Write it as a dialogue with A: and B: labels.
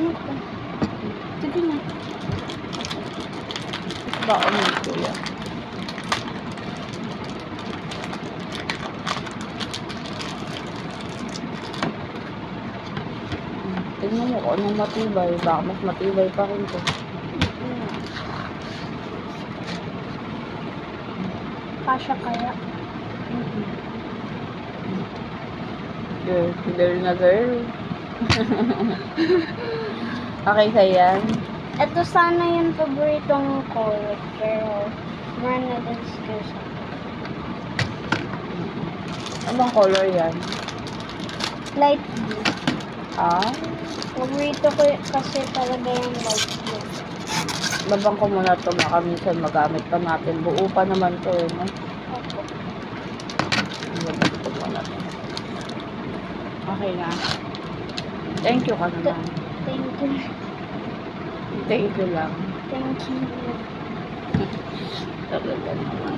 A: Init ka. Sige na.
B: Baka mo kuya. Tingnan mo kung anong matibay. Baka mas matibay pa rin to.
A: Kasya kaya.
B: Girl na girl. Okay sa yan.
A: Ito sana yung paboritong color, pero meron na din skill sa
B: Anong color yan?
A: light blue.
B: Ah?
A: Paborito ko kasi talaga yung light blue.
B: Labang ko muna ito. Baka minsan magamit pa natin. Buo pa naman to eh. No?
A: Opo.
B: Labang ko muna ito. Okay na. Thank you ka naman.
A: Thank you.
B: Thank you lang.
A: Thank you.
B: Talaga naman.